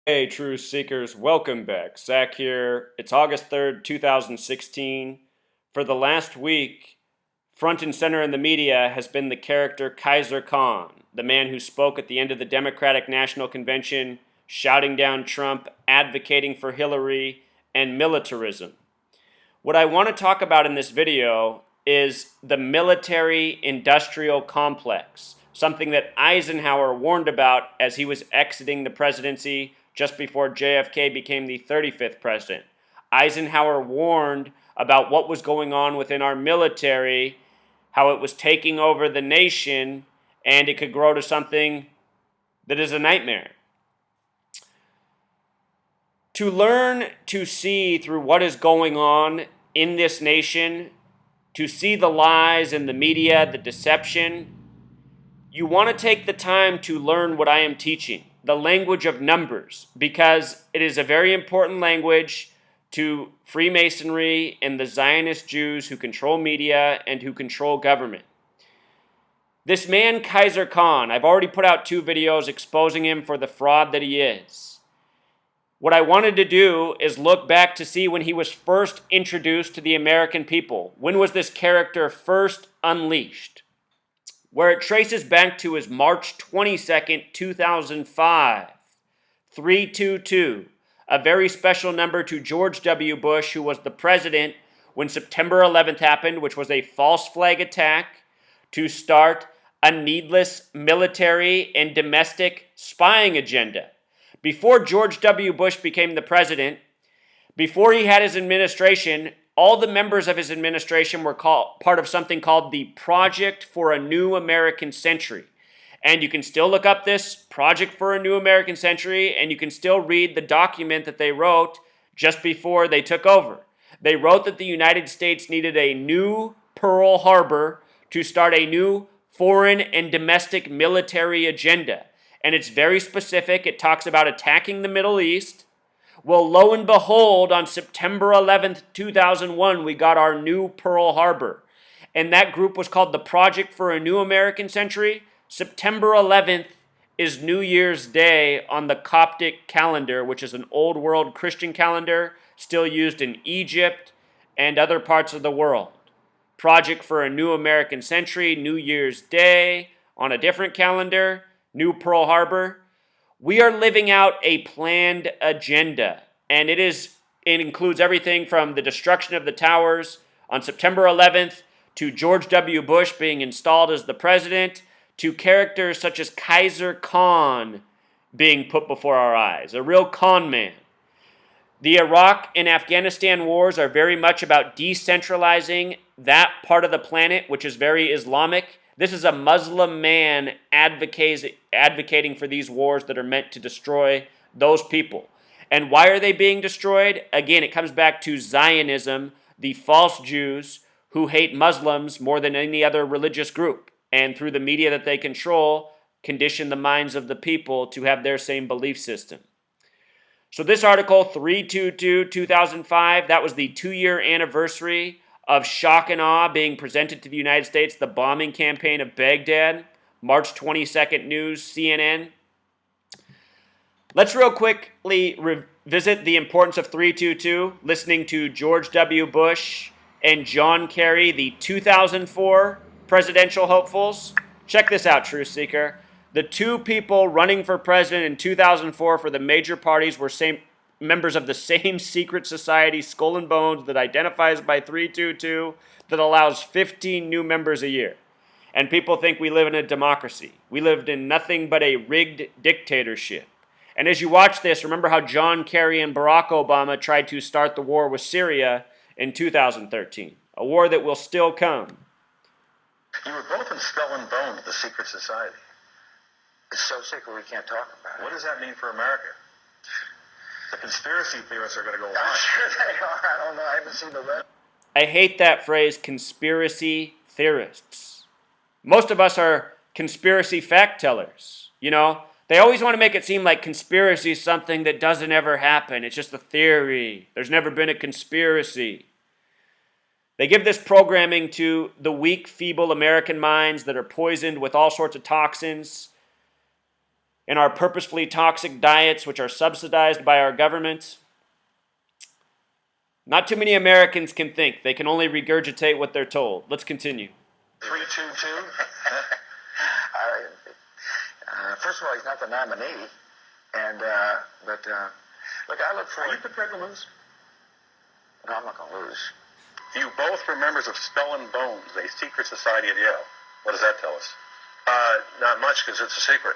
Hey, True Seekers, welcome back. Zach here. It's August 3rd, 2016. For the last week, front and center in the media has been the character Khizr Khan, the man who spoke at the end of the Democratic National Convention, shouting down Trump, advocating for Hillary, and militarism. What I want to talk about in this video is the military-industrial complex, something that Eisenhower warned about as he was exiting the presidency just before JFK became the 35th president. Eisenhower warned about what was going on within our military, how it was taking over the nation, and it could grow to something that is a nightmare. To learn to see through what is going on in this nation, to see the lies in the media, the deception, you want to take the time to learn what I am teaching, the language of numbers, because it is a very important language to Freemasonry and the Zionist Jews who control media and who control government. This man, Khizr Khan, I've already put out 2 videos exposing him for the fraud that he is. What I wanted to do is look back to see when he was first introduced to the American people. When was this character first unleashed? Where it traces back to is March 22nd, 2005. 322, a very special number to George W. Bush, who was the president when September 11th happened, which was a false flag attack to start a needless military and domestic spying agenda. Before George W. Bush became the president, before he had his administration, all the members of his administration were part of something called the Project for a New American Century. And you can still look up this Project for a New American Century, and you can still read the document that they wrote just before they took over. They wrote that the United States needed a new Pearl Harbor to start a new foreign and domestic military agenda. And it's very specific. It talks about attacking the Middle East. Well, lo and behold, on September 11th, 2001, we got our new Pearl Harbor. And that group was called the Project for a New American Century. September 11th is New Year's Day on the Coptic calendar, which is an old world Christian calendar still used in Egypt and other parts of the world. Project for a New American Century, New Year's Day on a different calendar. New Pearl Harbor. We are living out a planned agenda, and it includes everything from the destruction of the towers on September 11th to George W. Bush being installed as the president to characters such as Khizr Khan being put before our eyes, a real con man. The Iraq and Afghanistan wars are very much about decentralizing that part of the planet, which is very Islamic. This is a Muslim man advocating for these wars that are meant to destroy those people. And why are they being destroyed? Again, it comes back to Zionism, the false Jews who hate Muslims more than any other religious group. And through the media that they control, condition the minds of the people to have their same belief system. So this article, 322-2005, that was the 2-year anniversary of shock and awe being presented to the United States, the bombing campaign of Baghdad, March 22nd news, CNN. Let's real quickly revisit the importance of 322, listening to George W. Bush and John Kerry, the 2004 presidential hopefuls. Check this out, Truth Seeker. The 2 people running for president in 2004 for the major parties were members of the same secret society, Skull and Bones, that identifies by 322, that allows 15 new members a year. And people think we live in a democracy. We lived in nothing but a rigged dictatorship. And as you watch this, remember how John Kerry and Barack Obama tried to start the war with Syria in 2013, a war that will still come. You were both in Skull and Bones, the secret society. It's so secret we can't talk about it. What does that mean for America? The conspiracy theorists are going to go on. I'm sure they are. I don't know. I haven't seen the rest. I hate that phrase, conspiracy theorists. Most of us are conspiracy fact tellers. You know, they always want to make it seem like conspiracy is something that doesn't ever happen. It's just a theory. There's never been a conspiracy. They give this programming to the weak, feeble American minds that are poisoned with all sorts of toxins. in our purposefully toxic diets, which are subsidized by our government. Not too many Americans can think. They can only regurgitate what they're told. Let's continue. 322. First of all, he's not the nominee, and look, I look forward. Are you prepared to lose? No, I'm not going to lose. You both were members of Skull and Bones, a secret society at Yale. What does that tell us? Not much, because it's a secret.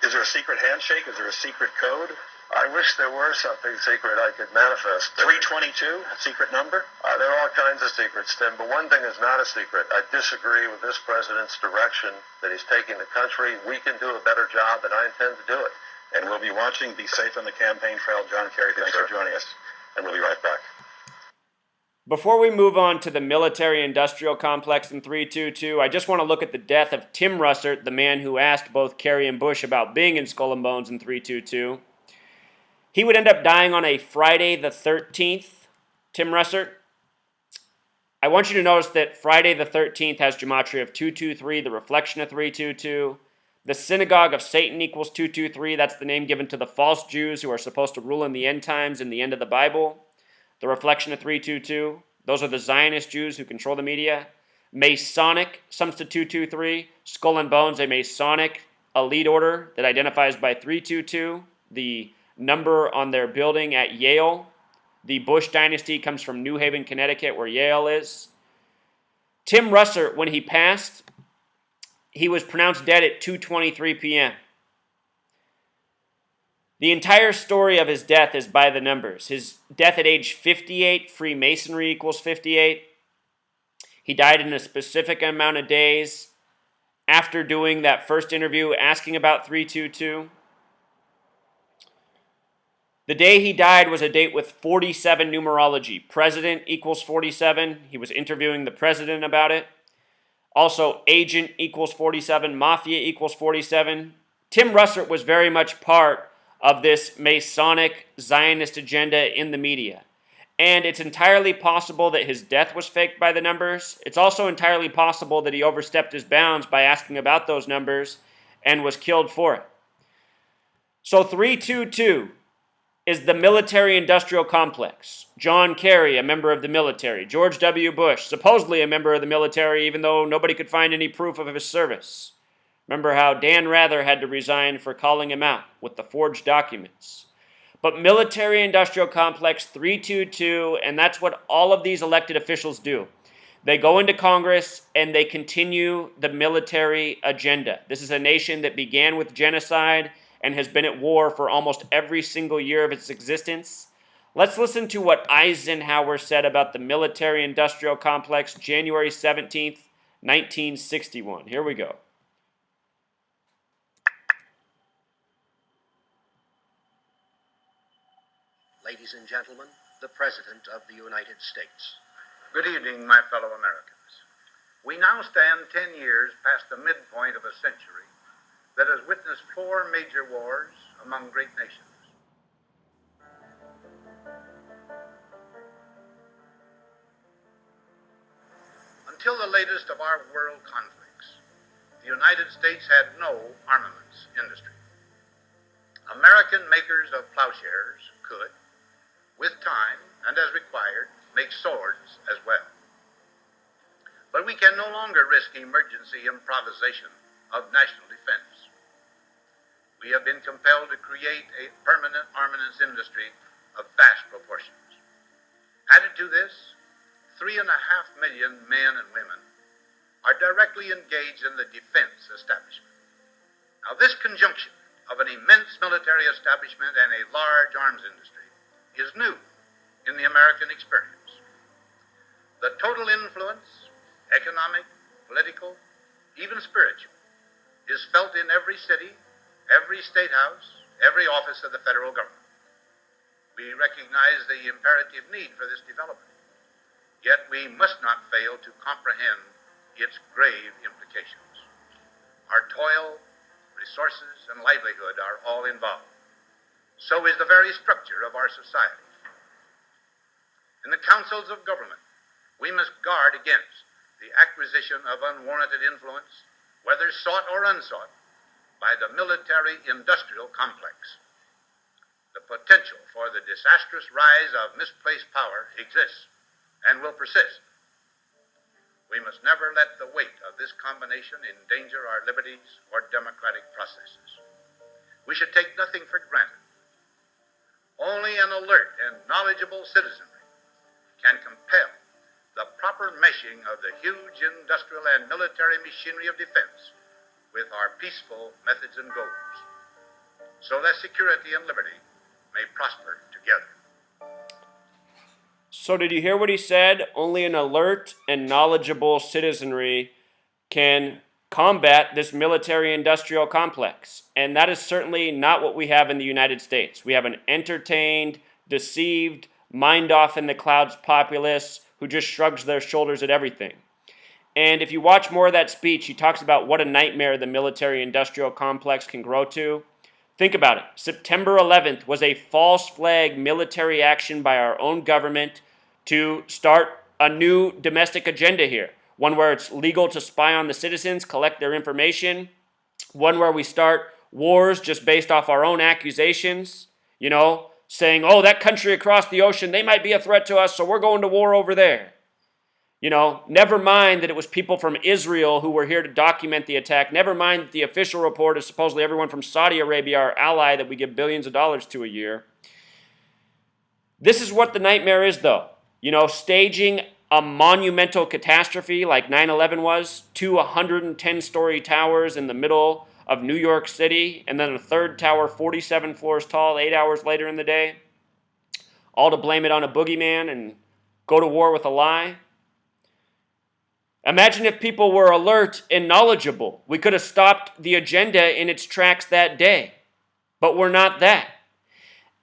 Is there a secret handshake? Is there a secret code? I wish there were something secret I could manifest. 322, a secret number? There are all kinds of secrets, Tim, but one thing is not a secret. I disagree with this president's direction that he's taking the country. We can do a better job, and I intend to do it. And we'll be watching. Be safe on the campaign trail. John Kerry, thanks for joining us. And we'll be right back. Before we move on to the military-industrial complex in 322, I just want to look at the death of Tim Russert, the man who asked both Kerry and Bush about being in Skull and Bones in 322. He would end up dying on a Friday the 13th, Tim Russert. I want you to notice that Friday the 13th has gematria of 223, the reflection of 322. The synagogue of Satan equals 223. That's the name given to the false Jews who are supposed to rule in the end times in the end of the Bible. The reflection of 322. Those are the Zionist Jews who control the media. Masonic sums to 223. Skull and Bones, a Masonic elite order that identifies by 322. The number on their building at Yale. The Bush dynasty comes from New Haven, Connecticut, where Yale is. Tim Russert, when he passed, he was pronounced dead at 2:23 p.m. The entire story of his death is by the numbers. His death at age 58, Freemasonry equals 58. He died in a specific amount of days after doing that first interview asking about 322. The day he died was a date with 47 numerology. President equals 47. He was interviewing the president about it. Also, agent equals 47. Mafia equals 47. Tim Russert was very much part of this Masonic Zionist agenda in the media. And it's entirely possible that his death was faked by the numbers. It's also entirely possible that he overstepped his bounds by asking about those numbers and was killed for it. So 322 is the military-industrial complex. John Kerry, a member of the military. George W. Bush, supposedly a member of the military, even though nobody could find any proof of his service. Remember how Dan Rather had to resign for calling him out with the forged documents. But military-industrial complex 322, and that's what all of these elected officials do. They go into Congress and they continue the military agenda. This is a nation that began with genocide and has been at war for almost every single year of its existence. Let's listen to what Eisenhower said about the military-industrial complex January 17th, 1961. Here we go. Ladies and gentlemen, the President of the United States. Good evening, my fellow Americans. We now stand 10 years past the midpoint of a century that has witnessed 4 major wars among great nations. Until the latest of our world conflicts, the United States had no armaments industry. American makers of plowshares could, with time and as required, make swords as well. But we can no longer risk emergency improvisation of national defense. We have been compelled to create a permanent armaments industry of vast proportions. Added to this, 3.5 million men and women are directly engaged in the defense establishment. Now, this conjunction of an immense military establishment and a large arms industry is new in the American experience. The total influence, economic, political, even spiritual, is felt in every city, every state house, every office of the federal government. We recognize the imperative need for this development, yet we must not fail to comprehend its grave implications. Our toil, resources, and livelihood are all involved. So is the very structure of our society. In the councils of government, we must guard against the acquisition of unwarranted influence, whether sought or unsought, by the military-industrial complex. The potential for the disastrous rise of misplaced power exists and will persist. We must never let the weight of this combination endanger our liberties or democratic processes. We should take nothing for granted. Only an alert and knowledgeable citizenry can compel the proper meshing of the huge industrial and military machinery of defense with our peaceful methods and goals, so that security and liberty may prosper together. So did you hear what he said? Only an alert and knowledgeable citizenry can combat this military-industrial complex. And that is certainly not what we have in the United States. We have an entertained, deceived, mind-off-in-the-clouds populace who just shrugs their shoulders at everything. And if you watch more of that speech, he talks about what a nightmare the military-industrial complex can grow to. Think about it. September 11th was a false flag military action by our own government to start a new domestic agenda here. One where it's legal to spy on the citizens, collect their information. One where we start wars just based off our own accusations, saying, oh, that country across the ocean, they might be a threat to us, so we're going to war over there. Never mind that it was people from Israel who were here to document the attack. Never mind that the official report is supposedly everyone from Saudi Arabia, our ally that we give billions of dollars to a year. This is what the nightmare is, though. Staging a monumental catastrophe like 9/11 was, 2 110-story towers in the middle of New York City, and then a third tower 47 floors tall 8 hours later in the day, all to blame it on a boogeyman and go to war with a lie. Imagine if people were alert and knowledgeable. We could have stopped the agenda in its tracks that day, but we're not that.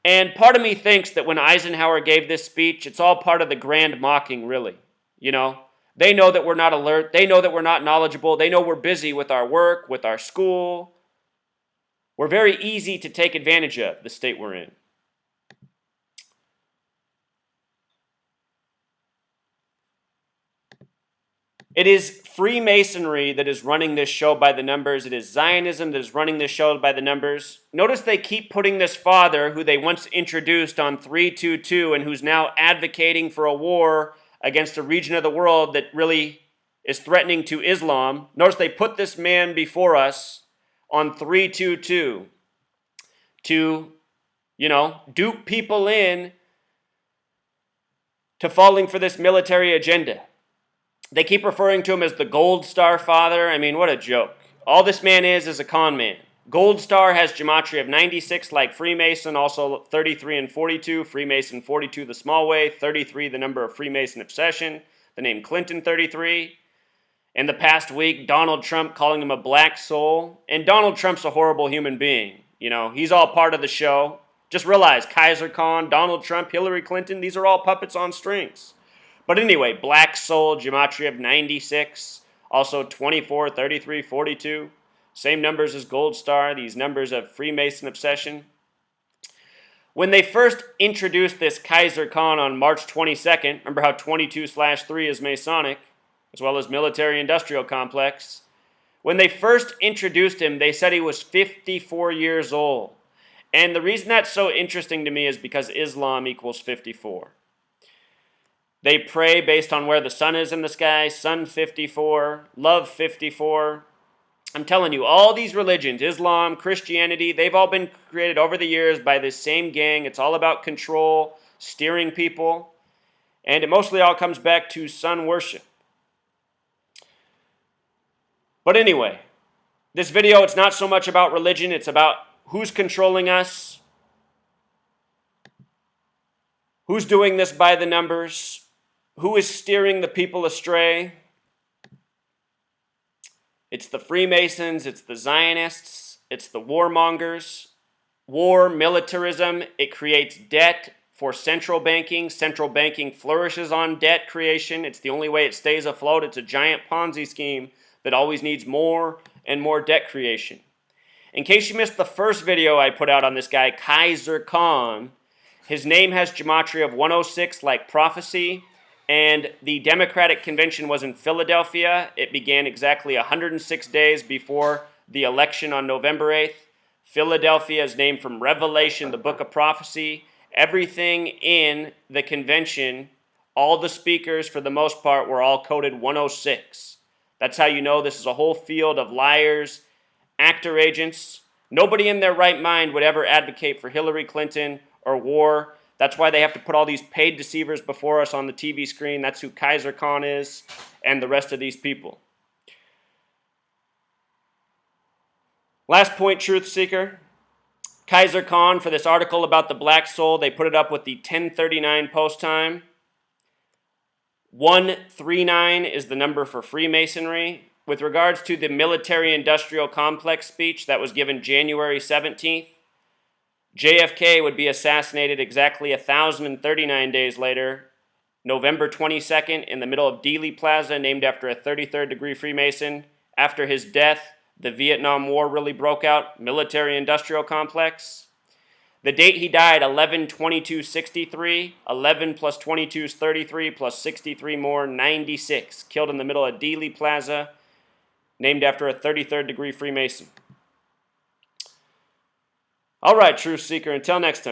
And part of me thinks that when Eisenhower gave this speech, it's all part of the grand mocking, really. They know that we're not alert. They know that we're not knowledgeable. They know we're busy with our work, with our school. We're very easy to take advantage of, the state we're in. It is Freemasonry that is running this show by the numbers. It is Zionism that is running this show by the numbers. Notice they keep putting this father, who they once introduced on 322 and who's now advocating for a war against a region of the world that really is threatening to Islam. Notice they put this man before us on 322 to, dupe people in to falling for this military agenda. They keep referring to him as the Gold Star Father. I mean, what a joke. All this man is a con man. Gold Star has gematria of 96 like Freemason, also 33 and 42. Freemason 42 the small way, 33 the number of Freemason obsession, the name Clinton 33. In the past week, Donald Trump calling him a black soul. And Donald Trump's a horrible human being. He's all part of the show. Just realize Khizr Khan, Donald Trump, Hillary Clinton, these are all puppets on strings. But anyway, black soul, gematria of 96, also 24, 33, 42. Same numbers as Gold Star, these numbers of Freemason obsession. When they first introduced this Khizr Khan on March 22nd, remember how 22/3 is Masonic, as well as military-industrial complex. When they first introduced him, they said he was 54 years old. And the reason that's so interesting to me is because Islam equals 54. They pray based on where the sun is in the sky, sun 54, love 54. I'm telling you, all these religions, Islam, Christianity, they've all been created over the years by this same gang. It's all about control, steering people, and it mostly all comes back to sun worship. But anyway, this video, it's not so much about religion, it's about who's controlling us, who's doing this by the numbers, who is steering the people astray. It's the Freemasons, it's the Zionists, it's the warmongers. War, militarism, it creates debt for central banking. Central banking flourishes on debt creation. It's the only way it stays afloat. It's a giant Ponzi scheme that always needs more and more debt creation. In case you missed the first video I put out on this guy, Khizr Khan, his name has gematria of 106 like prophecy. And the Democratic Convention was in Philadelphia. It began exactly 106 days before the election on November 8th. Philadelphia is named from Revelation, the book of prophecy. Everything in the convention, all the speakers for the most part were all coded 106. That's how you know this is a whole field of liars, actor agents. Nobody in their right mind would ever advocate for Hillary Clinton or war. That's why they have to put all these paid deceivers before us on the TV screen. That's who Khizr Khan is and the rest of these people. Last point, truth seeker. Khizr Khan, for this article about the black soul, they put it up with the 1039 post time. 139 is the number for Freemasonry. With regards to the military-industrial complex speech that was given January 17th, JFK would be assassinated exactly 1,039 days later, November 22nd, in the middle of Dealey Plaza, named after a 33rd degree Freemason. After his death, the Vietnam War really broke out, military-industrial complex. The date he died, 11/22/63, 11 plus 22 is 33, plus 63 more, 96. Killed in the middle of Dealey Plaza, named after a 33rd degree Freemason. All right, truth seeker, until next time.